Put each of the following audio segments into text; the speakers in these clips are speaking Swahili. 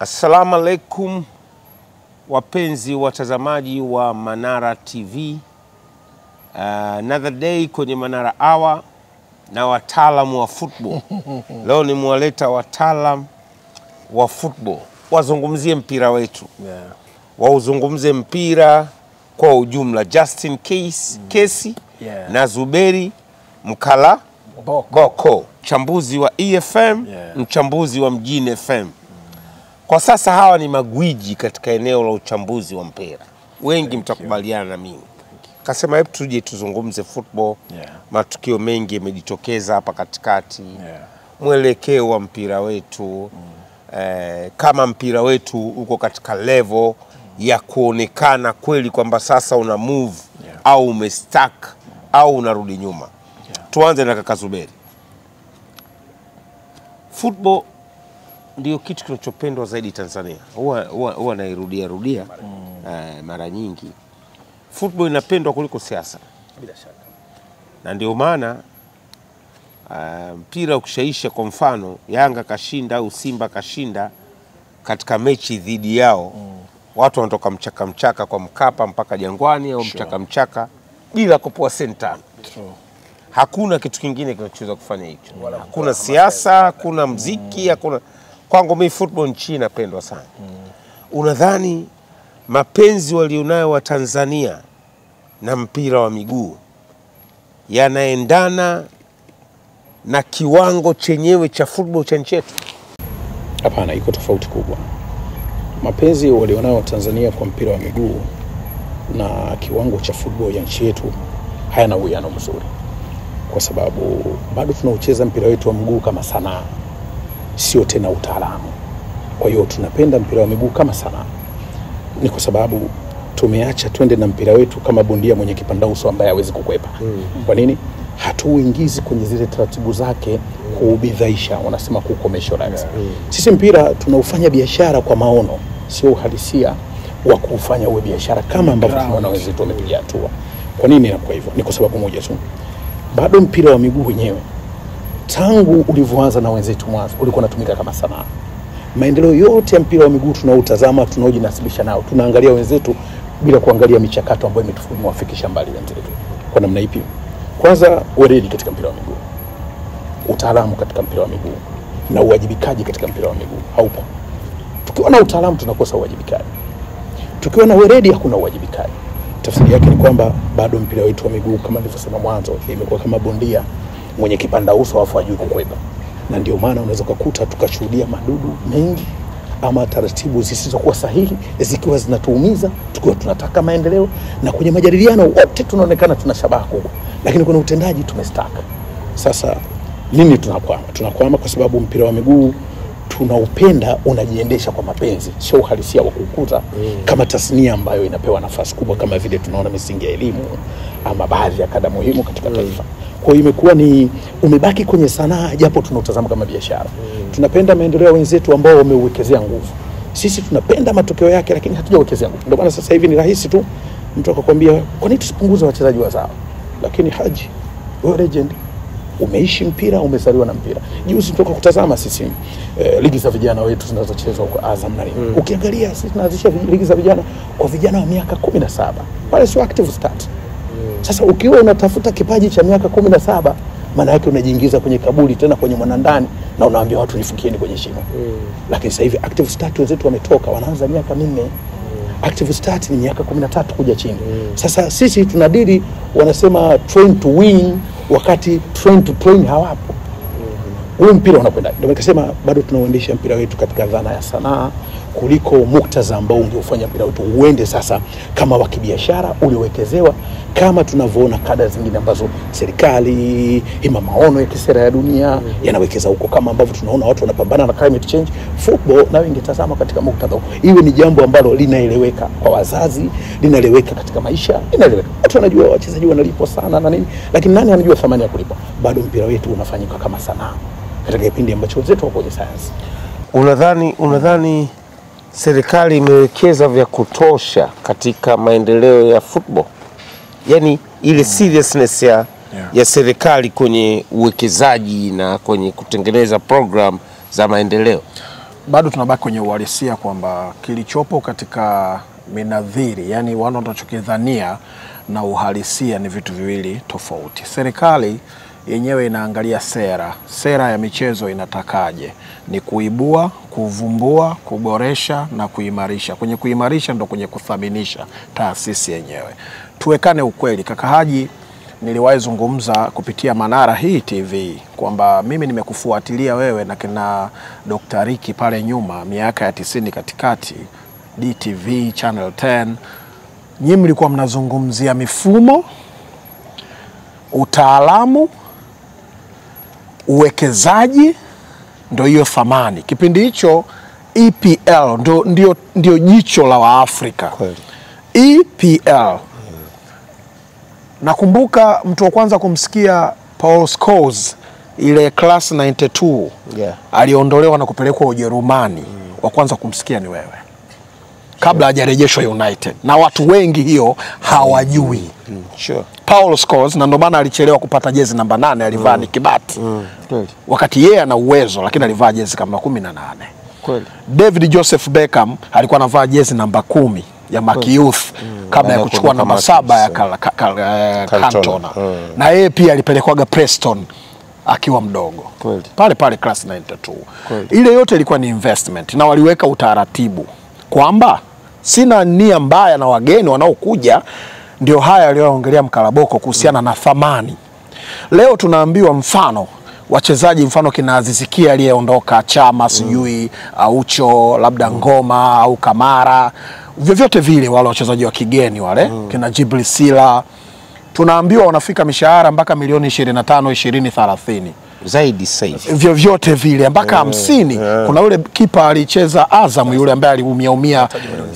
Assalamu alaikum wapenzi watazamaji wa Manara TV. Another day kwenye Manara Hour na wataalamu wa football. Leo ni mwaleta wataalamu wa football. Wazungumzie mpira wetu. Wauzungumze mpira kwa ujumla. Justin Kesi na Zuberi Mkala Boko. Mchambuzi wa EFM, mchambuzi wa Mjini FM. Kwa sasa hawa ni magwiji katika eneo la uchambuzi wa mpira. Wengi mtakubaliana na mimi. Kasema hebu tuje tuzungumze football. Matukio mengi yamejitokeza hapa katikati. Mwelekeo wa mpira wetu. Kama mpira wetu uko katika level ya kuonekana kweli kwamba sasa una move au umestuck au unarudi nyuma. Tuanze na kaka Zuberi. Football ndio kitu kinachopendwa zaidi Tanzania. Huwa nairudia mara nyingi. Football inapendwa kuliko siasa. Bila shaka. Na ndio maana mpira ukishaisha, kwa mfano Yanga kashinda au Simba kashinda katika mechi dhidi yao, watu wanatoka mchaka kwa Mkapa mpaka Jangwani au mchaka bila kupoa senta. Hakuna kitu kingine kinachoweza kufanya hicho. Hakuna siasa, hakuna muziki, hakuna. Kwangu mimi football nchi inapendwa sana. Unadhani mapenzi walionayo wa Tanzania na mpira wa miguu yanaendana na kiwango chenyewe cha football cha nchi yetu? Hapana, iko tofauti kubwa. Mapenzi walionayo Tanzania kwa mpira wa miguu na kiwango cha football ya nchi yetu hayana uwiano mzuri, kwa sababu bado tunaucheza mpira wetu wa miguu kama sanaa, sio tena utaalamu. Kwa hiyo tunapenda mpira wa miguu kama sanaa. Ni kwa sababu tumeacha twende na mpira wetu kama bondia mwenye kipanda uso ambaye hawezi kukwepa. Kwa nini? Hatuingizi kwenye zile taratibu zake kuubidhaisha, wanasema kukommercialize. Sisi mpira tunaufanya biashara kwa maono, sio uhalisia wa kufanya uwe biashara kama ambavyo tunaona wenzetu wamepiga hatua. Kwa nini inakuwa hivyo? Ni kwa sababu moja tu. Bado mpira wa miguu wenyewe tangu ulivyoanza na wenzetu mwanzo ulikuwa unatumika kama sanaa. Maendeleo yote ya mpira wa miguu tunaotazama, tunaojinasibisha nao, tunaangalia wenzetu bila kuangalia michakato ambayo imetufikisha mbali wenzetu. Kwa namna ipi? Kwanza, weledi katika mpira wa miguu, utaalamu katika mpira wa miguu na uwajibikaji katika mpira wa miguu haupo. Tukiwa na utaalamu tunakosa uwajibikaji. Tukiwa na weledi hakuna uwajibikaji. Tafsiri yake ni kwamba bado mpira wetu wa miguu kama nilivyosema mwanzo imekuwa kama bondia mwenye kipanda uso afu hajui kukwepa. Na ndio maana unaweza kukuta tukashuhudia madudu mengi ama taratibu zisizokuwa sahihi zikiwa zinatuumiza, tukiwa tunataka maendeleo, na kwenye majadiliano wote tunaonekana tuna shabaha kubwa, lakini kwenye utendaji tumestaka. Sasa nini tunakwama? Tunakwama kwa sababu mpira wa miguu tunaupenda unajiendesha kwa mapenzi, sio uhalisia wa kukuta kama tasnia ambayo inapewa nafasi kubwa kama vile tunaona misingi ya elimu ama baadhi ya kada muhimu katika taifa. Kwa hiyo imekuwa ni umebaki kwenye sanaa japo tunautazama kama biashara. Tunapenda maendeleo ya wenzetu ambao wameuwekezea nguvu. Sisi tunapenda matokeo yake lakini hatujawekezea nguvu. Ndio maana sasa hivi ni rahisi tu mtu akakwambia kwa nini tusipunguze wachezaji wazao? Lakini Haji, wewe legend, umeishi mpira, umezaliwa na mpira. Juzi tutoka kutazama sisi ligi za vijana wetu zinazochezwa kwa Azam na nini. Ukiangalia sisi tunaanzisha ligi za vijana kwa vijana wa miaka 17. Pale sio active start. Sasa ukiwa unatafuta kipaji cha miaka 17, maana yake unajiingiza kwenye kaburi tena kwenye mwanandani na unaambia watu nifukieni kwenye shimo. Lakini sasa hivi active start wenzetu wametoka, wanaanza miaka 4. Active start ni miaka 13 kuja chini. Sasa sisi tunadili, wanasema train to win, wakati train to train hawapo. Ule mpira unakwenda. Ndio nikasema bado tunauendesha mpira wetu katika dhana ya sanaa kuliko muktadha ambao ungeufanya mpira wetu uende sasa kama wa kibiashara uliowekezewa, kama tunavyoona kada zingine ambazo serikali ima maono ya kisera ya dunia yanawekeza huko, kama ambavyo tunaona watu wanapambana na climate change. Football na wengi tazama katika muktadha huo, iwe ni jambo ambalo linaeleweka kwa wazazi, linaeleweka katika maisha, linaeleweka. Watu wanajua wachezaji wanalipwa sana na nini, lakini nani anajua thamani ya kulipwa? Bado mpira wetu unafanyika kama sanaa katika kipindi ambacho wenzetu wako kwenye sayansi. Unadhani serikali imewekeza vya kutosha katika maendeleo ya football? Yani ile seriousness ya serikali kwenye uwekezaji na kwenye kutengeneza program za maendeleo? bado tunabaki kwenye uhalisia kwamba kilichopo katika minadhiri, yani wanachokidhania na uhalisia ni vitu viwili tofauti. Serikali yenyewe inaangalia sera ya michezo inatakaje, ni kuibua, kuvumbua, kuboresha na kuimarisha. Kwenye kuimarisha ndo kwenye kuthaminisha taasisi yenyewe. Tuwekane ukweli, kaka Haji, niliwahi zungumza kupitia Manara hii TV kwamba mimi nimekufuatilia wewe na kina Dr. Ricky pale nyuma miaka ya 90 katikati, DTV, Channel 10. Nyinyi mlikuwa mnazungumzia mifumo, utaalamu, uwekezaji, ndio hiyo thamani. Kipindi hicho EPL ndio jicho la Waafrika. EPL. Nakumbuka mtu wa kwanza kumsikia Paul Scholes ile class 92 aliondolewa na kupelekwa Ujerumani. Wa kwanza kumsikia ni wewe, kabla hajarejeshwa United, na watu wengi hiyo hawajui. Paul Scholes, na ndio maana alichelewa kupata jezi namba 8, alivaa ni kibati. Wakati yeye ana uwezo, lakini alivaa jezi kama 18. David Joseph Beckham alikuwa anavaa jezi namba 10 ya Maki Youth kabla ya kuchukua namba 7 ya Cantona. Na yeye pia alipelekwaga Preston akiwa mdogo. Pale class 92. Ile yote ilikuwa ni investment, na waliweka utaratibu kwamba sina nia mbaya na wageni wanaokuja. Ndio haya aliyoongelea Mkalaboko kuhusiana na thamani. Leo tunaambiwa mfano wachezaji, mfano kina Aziz Ki aliyeondoka, Chama, sijui Aucho, labda Ngoma au Kamara, vyovyote vile wale wachezaji wa kigeni wale, kina Jibril Sila, tunaambiwa wanafika mishahara mpaka milioni 25, 20, 30 zaidi sasa hivi. Vyovyote vile mpaka 50. Kuna yule kipa alicheza Azam yule ambaye aliumia.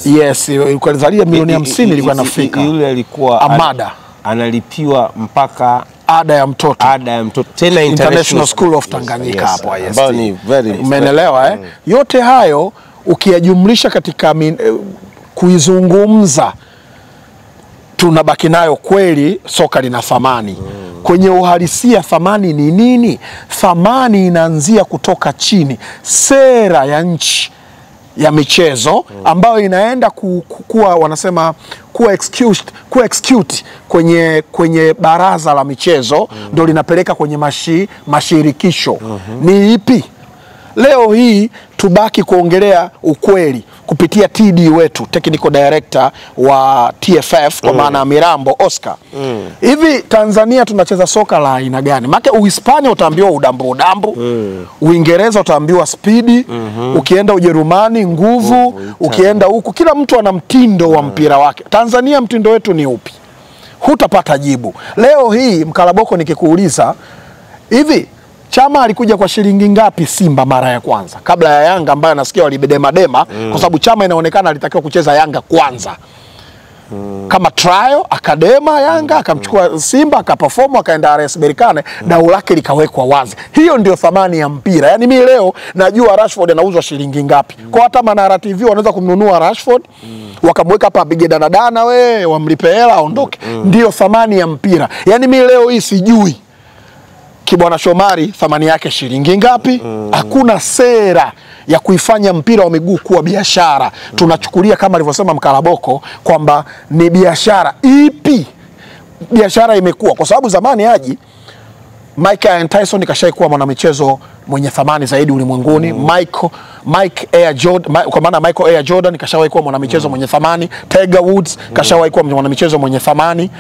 Yes, ilikuwa zalia milioni 50 ilikuwa inafika. Yule alikuwa Amada analipiwa mpaka ada ya mtoto. Tena International School of Tanganyika hapo. Yes, ni very umeelewa yote hayo ukiyajumlisha katika kuizungumza, tunabaki nayo kweli soka lina thamani. Kwenye uhalisia thamani ni nini? Thamani inaanzia kutoka chini. Sera ya nchi ya michezo ambayo inaenda kuwa wanasema kuwa execute kwenye baraza la michezo, ndio linapeleka kwenye mashirikisho. Ni ipi? Leo hii tubaki kuongelea ukweli kupitia TD wetu, technical director wa TFF kwa maana Mirambo Oscar. Hivi Tanzania tunacheza soka la aina gani? Maana Uhispania utaambiwa udambu. Uingereza utaambiwa spidi, ukienda Ujerumani nguvu, ukienda huku kila mtu ana mtindo wa mpira wake. Tanzania mtindo wetu ni upi? Hutapata jibu. Leo hii Mkalaboko nikikuuliza, hivi Chama alikuja kwa shilingi ngapi Simba mara ya kwanza kabla ya Yanga ambayo nasikia walibedema kwa sababu Chama inaonekana alitakiwa kucheza Yanga kwanza kama trial akadema Yanga, akamchukua Simba akaperform, akaenda RS Berkane, dau lake likawekwa wazi. Hiyo ndio thamani ya mpira. Yani mimi leo najua Rashford anauzwa shilingi ngapi. Kwa hata Manara TV wanaweza kumnunua Rashford wakamweka hapa apige danadana, wamlipe hela aondoke. Ndio thamani ya mpira. Yani mimi leo hii sijui Kibwana Shomari thamani yake shilingi ngapi. Hakuna sera ya kuifanya mpira wa miguu kuwa biashara. Tunachukulia kama alivyosema Mkalaboko kwamba ni biashara. Ipi biashara imekuwa? Kwa sababu zamani Haji, Mike Tyson kashaikuwa mwanamichezo mwenye thamani zaidi ulimwenguni. Michael Air Jordan kashawahi kuwa mwanamichezo mwenye thamani. Tiger Woods kashawahi kuwa mwanamichezo mwenye thamani.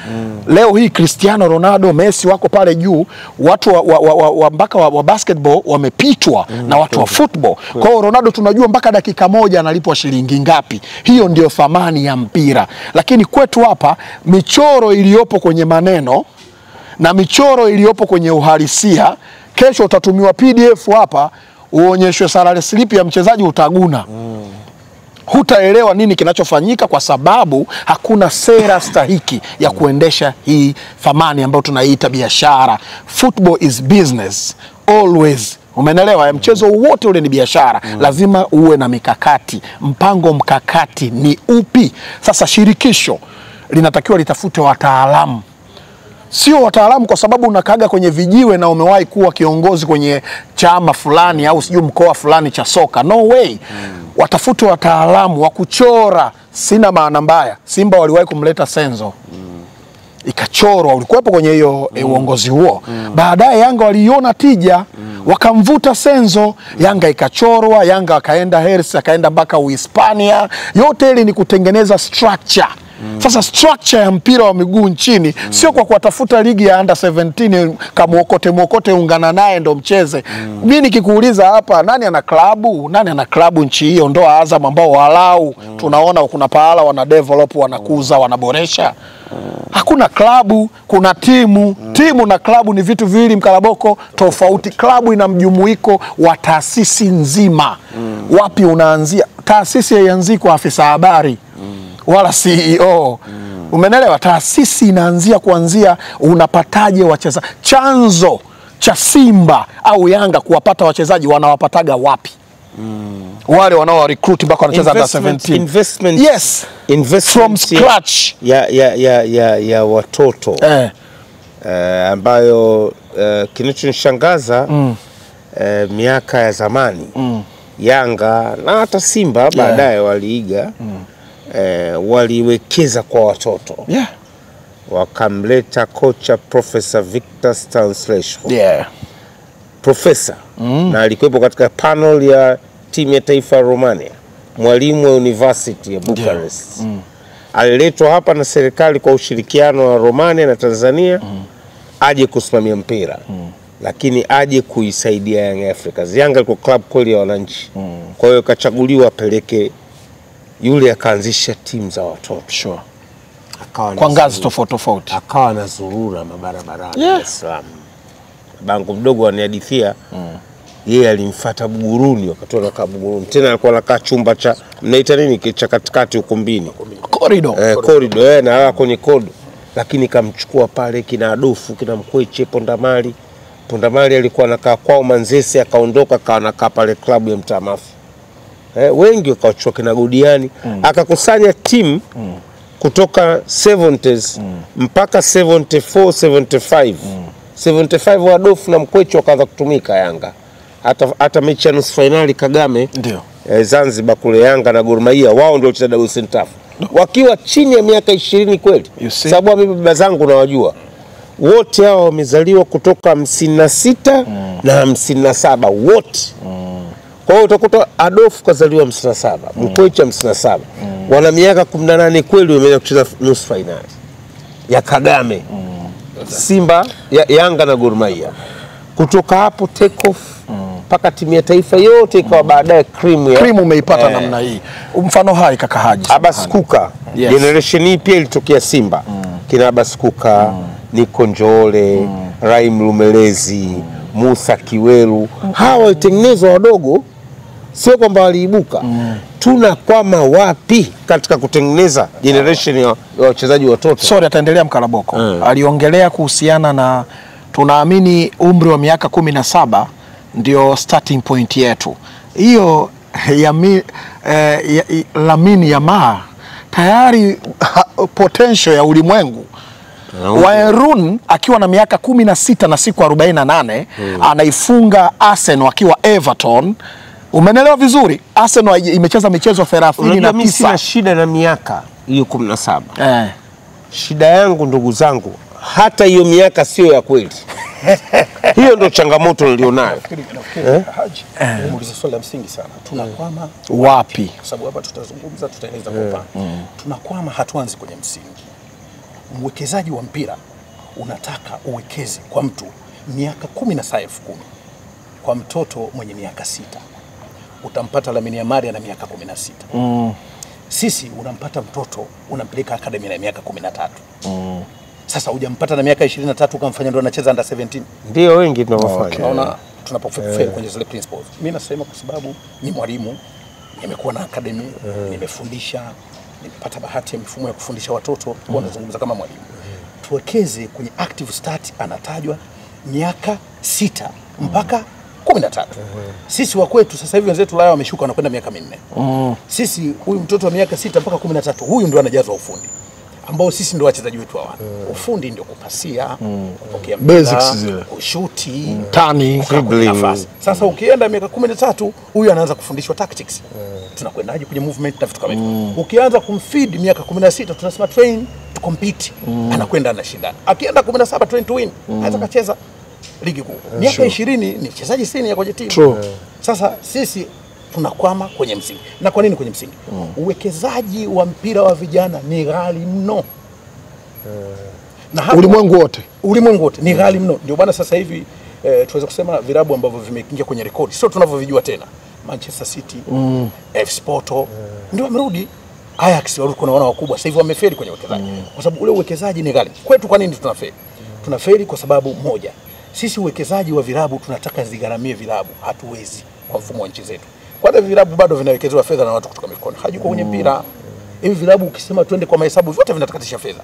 Leo hii Cristiano Ronaldo, Messi wako pale juu. Watu mpaka wa basketball wamepitwa na watu wa football. Kwa hiyo Ronaldo tunajua mpaka dakika moja analipwa shilingi ngapi. Hiyo ndio thamani ya mpira. Lakini kwetu hapa michoro iliyopo kwenye maneno na michoro iliyopo kwenye uhalisia, kesho utatumiwa PDF hapa uonyeshwe salary slip ya mchezaji, utaguna. Hutaelewa nini kinachofanyika kwa sababu hakuna sera stahiki ya kuendesha hii thamani ambayo tunaiita biashara. Football is business always. Umeelewa? Mchezo wote ule ni biashara. Lazima uwe na mikakati. Mpango mkakati ni upi? Sasa shirikisho linatakiwa litafute wataalamu Sio wataalamu kwa sababu unakaga kwenye vijiwe na umewahi kuwa kiongozi kwenye chama fulani au sijui mkoa fulani cha soka. No way. Watafute wataalamu wa kuchora. Sina maana mbaya. Simba waliwahi kumleta Senzo. Ikachorwa, ulikuwepo kwenye hiyo uongozi huo. Baadaye Yanga waliona tija, wakamvuta Senzo, Yanga ikachorwa, Yanga akaenda Hers, akaenda mpaka Uhispania. Yote ili ni kutengeneza structure. Sasa structure ya mpira wa miguu nchini sio kwa kuwatafuta ligi ya under 17 mwokote ungana naye ndo mcheze. Mimi nikikuuliza hapa nani ana klabu? Nani ana klabu nchi hiyo? Ndo Azam ambao walau tunaona kuna pahala wana develop, wanakuza, wanaboresha. Hakuna klabu, kuna timu. Timu na klabu ni vitu viwili mkalaboko tofauti. Klabu ina mjumuiko wa taasisi nzima. Wapi unaanzia? Taasisi haianzii kwa afisa habari wala CEO. Umenelewa? Taasisi inaanzia kuanzia unapataje wachezaji. Chanzo cha Simba au Yanga kuwapata wachezaji wanawapataga wapi? Wale wanao recruit mpaka wanacheza under 17. Investment. Yes. Investment from scratch. Ya watoto. Ambayo kinachonishangaza miaka ya zamani Yanga na hata Simba baadaye waliiga. Waliwekeza kwa watoto. Wakamleta kocha Professor Victor Stanislas. Professor. Na alikuwepo katika panel ya timu ya taifa ya Romania. Mwalimu wa University ya Bucharest. Aliletwa hapa na serikali kwa ushirikiano wa Romania na Tanzania aje kusimamia mpira. Lakini aje kuisaidia Young Africans. Yanga ilikuwa club kweli ya wananchi. Kwa hiyo kachaguliwa apeleke yule, akaanzisha timu za watoto. Kwa ngazi tofauti. Akawa na zurura mabarabarani Dar es Salaam. Bango mdogo anihadithia yeye alimfuata Buguruni wakati anakaa Buguruni. Tena alikuwa anakaa chumba cha mnaita nini cha katikati ukumbini. Corridor. Corridor na kwenye kodo. Lakini kamchukua pale kina Adofu, kina Mkweche, Pondamali. Pondamali alikuwa anakaa kwao Manzese, akaondoka akawa anakaa pale klabu ya Mtamafu. Wengi wakachukua kina Godiani, akakusanya timu kutoka 70s mpaka 74 75. 75 wa Adofu na Mkweche wakaanza kutumika Yanga. Hata mechi ya nusu finali Kagame ndio Zanzibar kule, Yanga na Gor Mahia wao ndio walicheza double center wakiwa chini ya miaka 20 kweli. Sababu mimi baba zangu nawajua wote hao wamezaliwa kutoka 56 na 57 wote. Kwa hiyo utakuta Adolf kazaliwa 57, Mkweche 57. Wana miaka 18 kweli wameenda kucheza nusu finali ya Kagame. Simba Yanga na Gor Mahia. Kutoka hapo take off mpaka timu ya taifa yote ikawa baadaye cream umeipata namna hii. Mfano hai kaka Haji. Abbas Kuka. Generation hii pia ilitokea Simba. Kina Abbas Kuka, Niko Njole, Raim Lumelezi, Musa Kiweru. Hawa walitengenezwa wadogo, sio kwamba waliibuka. Tunakwama wapi katika kutengeneza generation ya wachezaji watoto? Sorry, ataendelea Mkalaboko. Aliongelea kuhusiana na tunaamini umri wa miaka 17 ndio starting point yetu. Hiyo Lamine Yamal tayari potential ya ulimwengu. Waerun akiwa na miaka 16 na siku 48 anaifunga Arsenal akiwa Everton. Umenelewa vizuri? Arsenal imecheza michezo 39. Mimi sina shida na miaka hiyo 17. Shida yangu ndugu zangu, hata hiyo miaka sio ya kweli. Hiyo ndio changamoto nilionayo. Haji, muulize swali la msingi sana. Tunakwama wapi? Kwa sababu hapa tutazungumza, tutaeleza kwa upana. Tunakwama hatuanzi kwenye msingi. Mwekezaji wa mpira unataka uwekeze kwa mtu miaka 10,000 kwa mtoto mwenye miaka 6. Utampata Lamine Yamal na miaka 16. Sisi unampata mtoto unampeleka academy na miaka 13. Sasa hujampata na miaka 23 ukamfanya ndo anacheza under 17. Ndio wengi tunaofanya. Naona tunapofeli kwenye zile principles. Mimi nasema kwa sababu ni mwalimu, nimekuwa na academy, nimefundisha, nimepata bahati ya mifumo ya kufundisha watoto, kwa nazungumza kama mwalimu. Tuwekeze kwenye active start, anatajwa miaka 6 mpaka 13. Sisi wa kwetu sasa hivi wenzetu lao wameshuka wanakwenda miaka 4. Sisi huyu mtoto wa miaka 6 mpaka 13 huyu ndio anajazwa ufundi. ambao sisi ndio wachezaji wetu hawa. Ufundi ndio kupasia, kupokea Basics zile. kushuti, Tani, nafasi. Sasa ukienda miaka 13 huyu anaanza kufundishwa tactics. Tunakwendaje kwenye movement na vitu kama hivyo. Ukianza kumfeed miaka 16 tunasema train to compete. Anakwenda anashindana. Akienda 17 train to win. Anaweza kacheza ligi kuu. Miaka 20 ni mchezaji senior kwenye timu. Sasa sisi tunakwama kwenye msingi. Na kwa nini kwenye msingi? Uwekezaji wa mpira wa vijana ni ghali mno. Na ulimwengu wote ni ghali mno. Ndio bwana sasa hivi tuweza kusema virabu ambavyo vimeingia kwenye rekodi sio tunavyovijua tena. Manchester City, FC Porto ndio wamerudi. Ajax walikuwa naona wakubwa sasa hivi wamefeli kwenye uwekezaji. Kwa sababu ule uwekezaji ni ghali. Kwetu kwa nini tunafeli? Tunafeli kwa sababu moja. Sisi uwekezaji wa virabu tunataka zigharamie virabu, hatuwezi kwa mfumo wa nchi zetu. Kwanza virabu bado vinawekezewa fedha na watu kutoka mikono. Hajuko kwenye mpira. Hivi virabu ukisema twende kwa mahesabu vyote vinatakatisha fedha.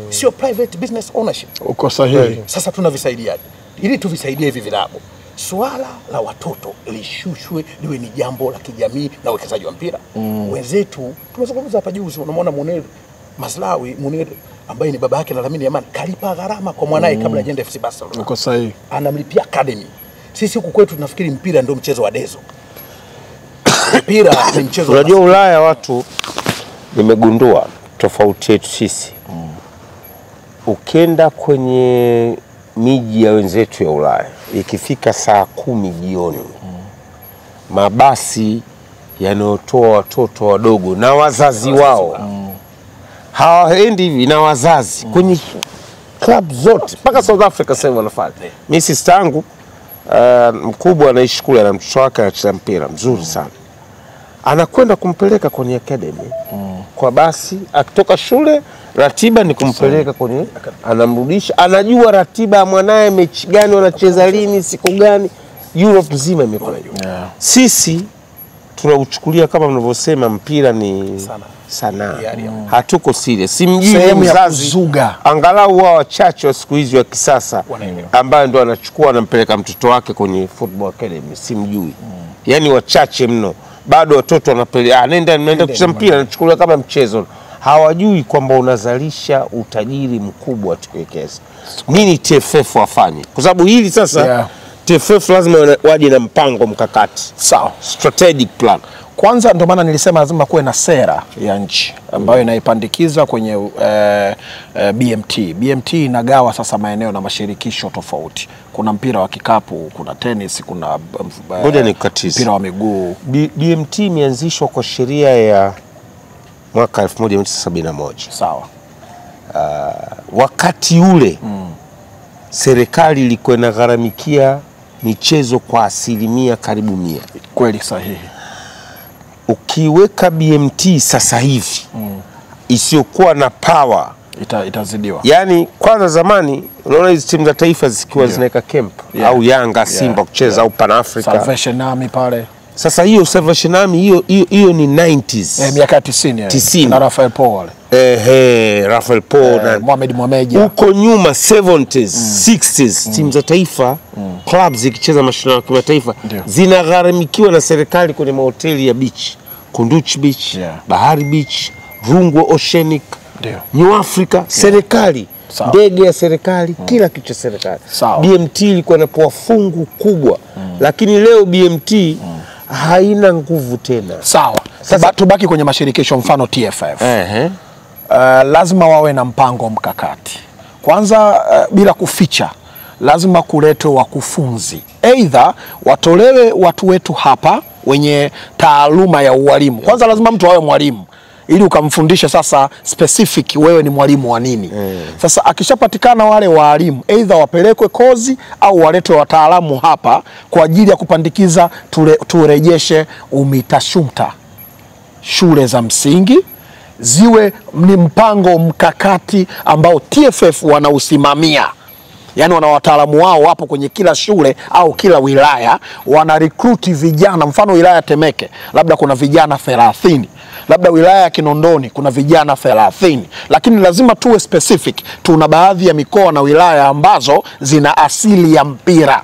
Sio private business ownership. Uko sahihi. Sasa tunavisaidiaje? Ili tuvisaidie hivi virabu. Swala la watoto lishushwe liwe ni jambo la kijamii na uwekezaji wa mpira. Wenzetu tumezungumza hapa juzi, unamwona Munir ambaye ni baba yake na Lamine Yamal kalipa gharama kwa mwanae kabla ajende FC Barcelona. Uko sahihi. Anamlipia academy. Sisi huku kwetu tunafikiri mpira ndio mchezo wa dezo. Mpira ni mchezo. Unajua Ulaya watu nimegundua tofauti yetu sisi. Ukienda kwenye miji ya wenzetu ya Ulaya ikifika saa 10 jioni mabasi yanayotoa watoto wadogo na wazazi wao hawaendi hivi na wazazi kwenye club zote mpaka South Africa sasa wanafanya. Mimi sister yangu mkubwa anaishi kule na mtoto wake anacheza mpira mzuri sana. Anakwenda kumpeleka kwenye academy kwa basi, akitoka shule ratiba ni kumpeleka kwenye, anamrudisha, anajua ratiba ya mwanae, mechi gani wanacheza lini, siku gani. Europe nzima imekuwa hiyo. Sisi tunauchukulia kama mnavyosema mpira ni sana. Hatuko serious. Simjui mzazi angalau wao wachache wa siku hizi wa kisasa ambaye ndo anachukua anampeleka mtoto wake kwenye football academy, simjui. Yaani wachache mno. Bado watoto wanapeleka nenda kucheza mpira anachukulia kama mchezo. Hawajui kwamba unazalisha utajiri mkubwa tukiwekeza. Nini TFF wafanye? Kwa sababu hili sasa TFF lazima waje na mpango mkakati. Sawa. Strategic plan. Kwanza ndio maana nilisema lazima kuwe na sera ya nchi ambayo inaipandikiza kwenye BMT. BMT inagawa sasa maeneo na mashirikisho tofauti. Kuna mpira wa kikapu, kuna tennis, kuna mpira wa miguu. BMT imeanzishwa kwa sheria ya mwaka 1971. Sawa. Wakati ule serikali ilikuwa inagharamikia michezo kwa 100%. Kweli sahihi. Ukiweka BMT sasa hivi isiyokuwa na power itazidiwa. Yani kwanza zamani unaona hizi timu za taifa zikiwa zinaweka camp au Yanga, Simba kucheza au Pan Africa. Salvation Army pale. Sasa hiyo Salvation Army hiyo ni 90s. Miaka 90. Na Rafael Paul. Rafael Paul na Mohamed. Huko nyuma 70s, 60s timu za taifa clubs zikicheza mashindano ya kimataifa zinagharamikiwa na serikali kwenye mahoteli ya beach. Kunduchi Beach, Bahari Beach, Rungwe Oceanic, New Africa, serikali. Ndege ya serikali, kila kitu cha serikali. BMT ilikuwa inapewa fungu kubwa. Lakini leo BMT haina nguvu tena. Sawa. Sasa tubaki kwenye mashirikisho, mfano TFF. Lazima wawe na mpango mkakati. Kwanza bila kuficha, lazima kuletwe wakufunzi. Aidha watolewe watu wetu hapa wenye taaluma ya ualimu. Kwanza lazima mtu awe mwalimu ili ukamfundisha sasa specific wewe ni mwalimu wa nini. Sasa akishapatikana wale walimu, aidha wapelekwe kozi au waletwe wataalamu hapa kwa ajili ya kupandikiza turejeshe UMITASHUMTA. Shule za msingi ziwe ni mpango mkakati ambao TFF wanausimamia. Yaani wana wataalamu wao wapo kwenye kila shule au kila wilaya, wana recruit vijana. Mfano wilaya Temeke labda kuna vijana 30, labda wilaya ya Kinondoni kuna vijana 30, lakini lazima tuwe specific. Tuna baadhi ya mikoa na wilaya ambazo zina asili ya mpira.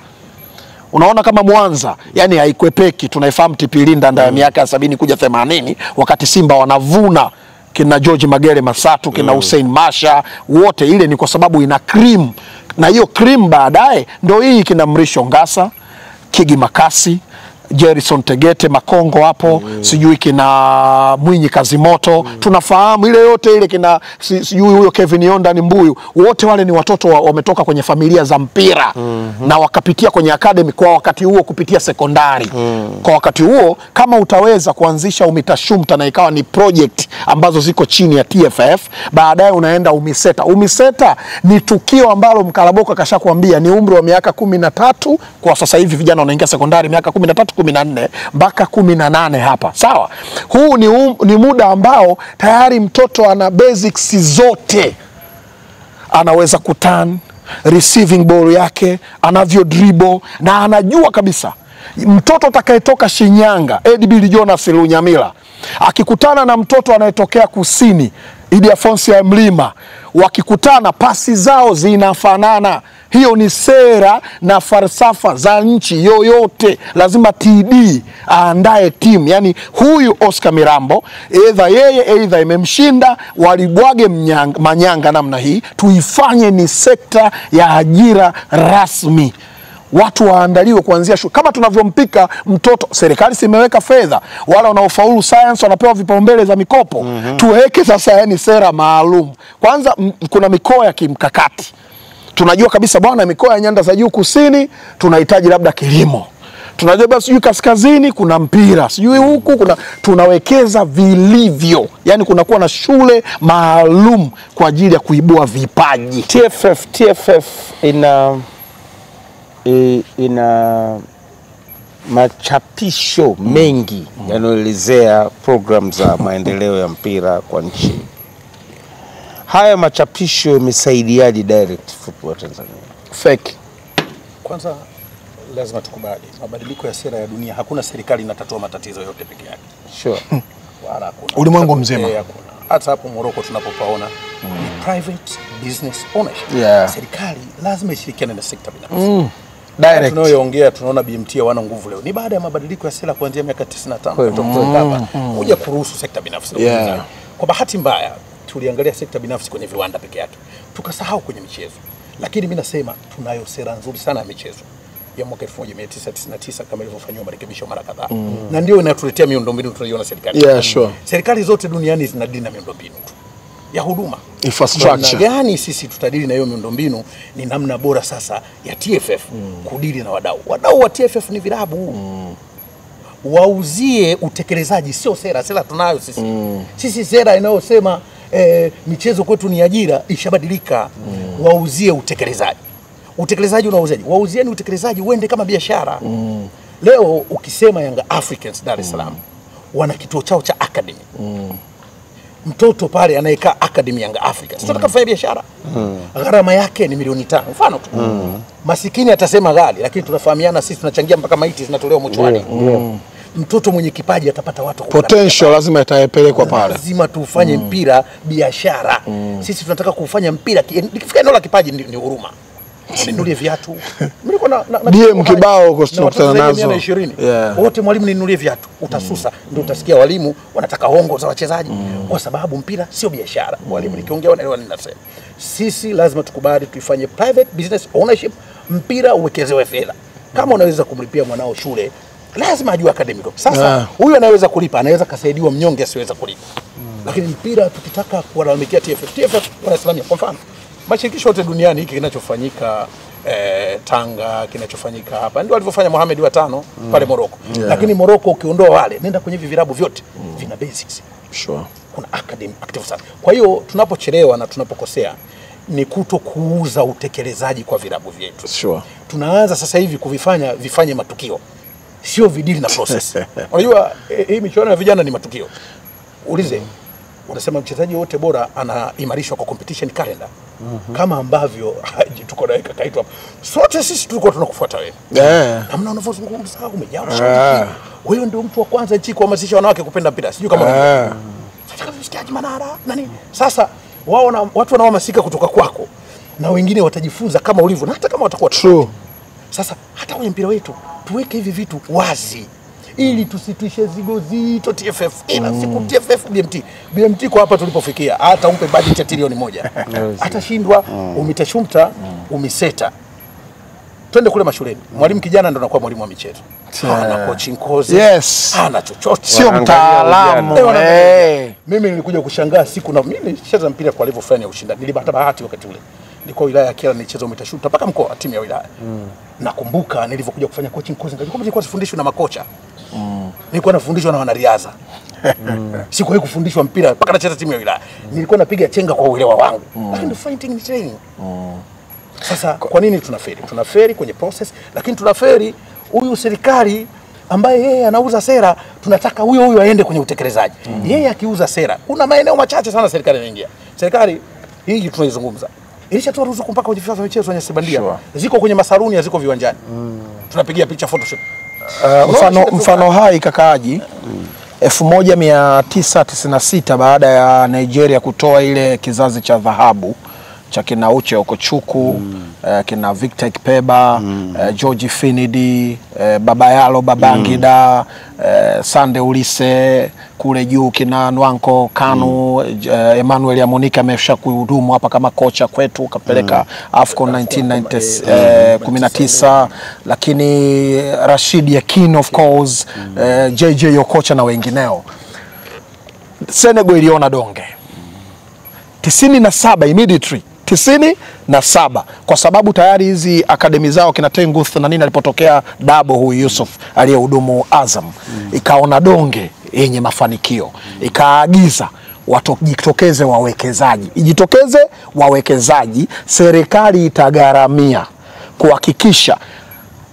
Unaona kama Mwanza, yani haikwepeki, tunaifahamu Tipilinda ndani ya miaka ya 70 kuja 80 wakati Simba wanavuna kina George Magere Masatu, kina Hussein Masha, wote ile ni kwa sababu ina cream, na hiyo cream baadaye ndo hii kina Mrisho Ngasa, Kigi Makasi, Jerison Tegete Makongo hapo, sijui kina Mwinyi Kazimoto, tunafahamu ile yote ile kina sijui huyo Kevin Yonda ni Mbuyu, wote wale ni watoto wametoka kwenye familia za mpira na wakapitia kwenye academy kwa wakati huo kupitia sekondari. Kwa wakati huo kama utaweza kuanzisha UMITASHUMTA na ikawa ni project ambazo ziko chini ya TFF, baadaye unaenda UMISETA. UMISETA ni tukio ambalo Mkalaboka kashakwambia ni umri wa miaka 13, kwa sasa hivi vijana wanaingia sekondari miaka 13 14 mpaka 18 hapa. Sawa? Huu ni muda ambao tayari mtoto ana basics zote. Anaweza kuturn, receiving ball yake, anavyo dribble, na anajua kabisa mtoto atakayetoka Shinyanga, Edbil Jonas Lunyamila, akikutana na mtoto anayetokea kusini, Idi Afonso ya Mlima, wakikutana pasi zao zinafanana. Hiyo ni sera na falsafa za nchi yoyote. Lazima TD aandae timu. Yani huyu Oscar Mirambo, either imemshinda, walibwage manyanga namna hii, tuifanye ni sekta ya ajira rasmi. Watu waandaliwe kuanzia shule. Kama tunavyompika mtoto, serikali simeweka fedha, wala wanaofaulu science wanapewa vipaumbele za mikopo. Tuweke sasa yani sera maalum. Kwanza kuna mikoa ya kimkakati. Tunajua kabisa bwana, mikoa ya nyanda za juu kusini tunahitaji labda kilimo. Tunajua basi sijui kaskazini kuna mpira, sijui huku tunawekeza vilivyo. Yani kunakuwa na shule maalum kwa ajili ya kuibua vipaji. TFF ina machapisho mengi yanayoelezea program za maendeleo ya mpira kwa nchi. Haya machapisho yamesaidiaje direct football Tanzania? Fake. Kwanza lazima tukubali mabadiliko ya sera ya dunia, hakuna serikali inatatua matatizo yote peke yake. Sure. Wala hakuna. Ulimwengu mzima. Hata hapo Morocco tunapopaona ni private business ownership. Serikali lazima ishirikiane na sekta binafsi. Direct. Tunayoongea tunaona BMT wana nguvu leo. Ni baada ya mabadiliko ya sera kuanzia miaka 95 kutoka hapa kuja kuruhusu sekta binafsi. Kwa bahati mbaya tuliangalia sekta binafsi kwenye viwanda peke yake, tukasahau kwenye michezo. Lakini mimi nasema tunayo sera nzuri sana ya michezo ya mwaka 1999 kama ilivyofanywa marekebisho mara kadhaa. Na ndio inatuletea miundombinu tunaiona serikali. Serikali zote duniani zinadili na miundombinu tu ya huduma, infrastructure. Gani sisi tutadili na hiyo miundombinu? Ni namna bora sasa ya TFF kudili na wadau. Wadau wa TFF ni vilabu. Wauzie utekelezaji, sio sera. Sera tunayo sisi. Sisi sera inayosema michezo kwetu ni ajira ishabadilika. Wauzie utekelezaji. Utekelezaji unauzaji. Wauzieni utekelezaji uende kama biashara. Leo ukisema Yanga Africans Dar es Salaam wana kituo chao cha academy. Mtoto pale anayekaa academy Yanga Africans tunataka kufanya biashara. Gharama yake ni milioni 5 mfano tu. Masikini atasema ghali, lakini tunafahamiana sisi tunachangia mpaka maiti zinatolewa mochwani. Mtoto mwenye kipaji atapata watu potential, lazima itapelekwa pale. Lazima tufanye mpira biashara. Sisi tunataka kufanya mpira ikifika eneo la kipaji ni huruma. Ninunulie viatu. Mimi na DM kibao huko tunakutana nazo. Wote mwalimu ninunulie viatu. Utasusa, ndio utasikia walimu wanataka hongo za wachezaji kwa sababu mpira sio biashara. Mwalimu nikiongea wanaelewa ninasema. Sisi lazima tukubali tuifanye private business ownership, mpira uwekezewe fedha. Kama unaweza kumlipia mwanao shule, lazima ajue academic. Sasa huyu anaweza kulipa, anaweza kasaidiwa, mnyonge asiweza kulipa. Lakini mpira tukitaka kuwalalamikia TFF wanasimamia. Kwa mfano mashirikisho yote duniani, hiki kinachofanyika Tanga, kinachofanyika hapa ndio alivyofanya Mohamed wa 5 pale Morocco. Lakini Morocco ukiondoa wale, nenda kwenye vilabu vyote vina basics. Kuna academy active sana. Kwa hiyo tunapochelewa na tunapokosea ni kuto kuuza utekelezaji kwa vilabu vyetu. Tunaanza sasa hivi vifanye matukio, sio vidili na process. Unajua hii michuano ya vijana ni matukio. Ulize, unasema mchezaji wote bora anaimarishwa kwa competition calendar. Kama ambavyo tuko na kaitwa sote sisi tulikuwa tunakufuata wewe. Namna unavyozungumza umejaa ushabiki. Wewe ndio mtu wa kwanza nchi kuhamasisha wanawake kupenda mpira. Sijui kama unajua. Sasa msikiaji Manara nani? Sasa wao na watu wanaohamasika kutoka kwako na wengine watajifunza kama ulivyo, na hata kama watakuwa true. Sasa hata kwenye mpira wetu tuweke hivi vitu wazi ili tusitwishe zigo zito TFF. Ila siku TFF BMT kwa hapa tulipofikia, hata umpe budget ya trilioni 1 atashindwa. Umitashumta umiseta, twende kule mashuleni, mwalimu kijana ndo anakuwa mwalimu wa michezo, hana coaching course, hana chochote, sio mtaalamu. Mimi nilikuja kushangaa siku, na mimi nilicheza mpira kwa level fulani ya ushindani, nilipata bahati wakati ule nilikuwa wilaya ya Kyela, nilicheza umitashuta mpaka mkoa, timu ya wilaya. Nakumbuka nilivyokuja kufanya coaching course, nilikuwa sifundishwi na makocha, nilikuwa nafundishwa na wanariadha. Sikuwahi kufundishwa mpira mpaka nacheza timu ya wilaya, nilikuwa napiga chenga kwa uelewa wangu, lakini fighting training. Sasa kwa nini tunaferi? Tunaferi kwenye process, lakini tunaferi huyu serikali ambaye yeye anauza sera, tunataka huyo aende kwenye utekelezaji. Yeye akiuza sera, kuna maeneo machache sana serikali inaingia. Serikali hii tunaizungumza ilishatoa ruzuku mpaka kwenye vifaa vya michezo yenye bandia. Ziko kwenye masaruni, ziko viwanjani. Tunapigia picha photoshop. Mfano hai kakaaji 1996 baada ya Nigeria kutoa ile kizazi cha dhahabu cha kina Uche Okochukwu, kina Victor Ikpeba, George Finidi, Babayalo Babangida, Sande Ulise, kule juu kina Nwanko Kanu, Emmanuel Amonika amesha kuhudumu hapa kama kocha kwetu, kapeleka AFCON 1919, lakini Rashid Yakin of course, JJ Okocha na wengineo. Senegal iliona donge 97 immediately 97, kwa sababu tayari hizi akademi zao kina Tenguth na nini alipotokea Dabo huyu Yusuf aliyehudumu Azam, ikaona donge yenye mafanikio, ikaagiza jitokeze wawekezaji, serikali itagharamia kuhakikisha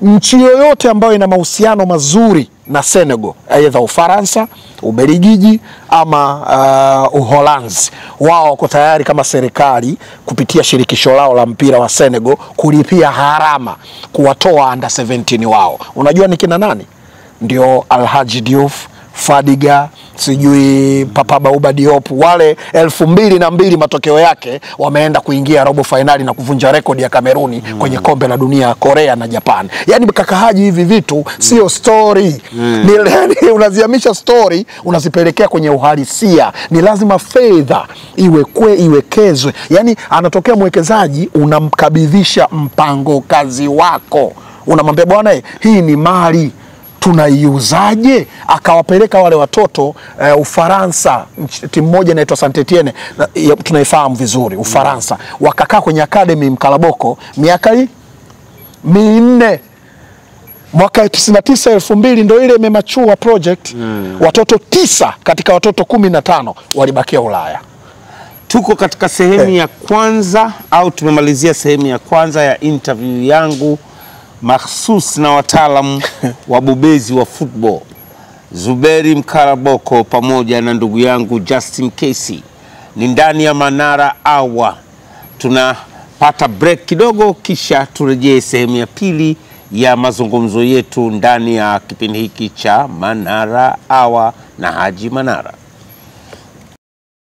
nchi yoyote ambayo ina mahusiano mazuri na Senegal, aidha Ufaransa, Ubelgiji ama Uholanzi, wao wako tayari kama serikali kupitia shirikisho lao la mpira wa Senegal kulipia gharama kuwatoa under 17 wao. Unajua ni kina nani? Ndio Alhaji Diouf, Fadiga, sijui Papa Bouba Diop, wale 2002 matokeo yake wameenda kuingia robo finali na kuvunja rekodi ya Kameruni kwenye kombe la dunia, Korea na Japan. Yani kakahaji, hivi vitu sio story. Ni unaziamisha story unazipelekea kwenye uhalisia. Ni lazima fedha iwekezwe. Yani anatokea mwekezaji, unamkabidhisha mpango kazi wako, unamwambia bwana, hii ni mali, tunaiuzaje? Akawapeleka wale watoto Ufaransa, timu moja inaitwa Saint-Etienne, tunaifahamu vizuri Ufaransa, wakakaa kwenye academy Mkalaboko miaka 4. Mwaka 99 2000 ndio ile imemachua project. Watoto 9 katika watoto 15 walibakia Ulaya. Tuko katika sehemu ya kwanza, au tumemalizia sehemu ya kwanza ya interview yangu mahsus na wataalamu wabobezi wa football, Zuberi Mkaraboko pamoja na ndugu yangu Justin Casey. Ni ndani ya Manara Hour. Tunapata break kidogo, kisha turejee sehemu ya pili ya mazungumzo yetu ndani ya kipindi hiki cha Manara Hour na Haji Manara.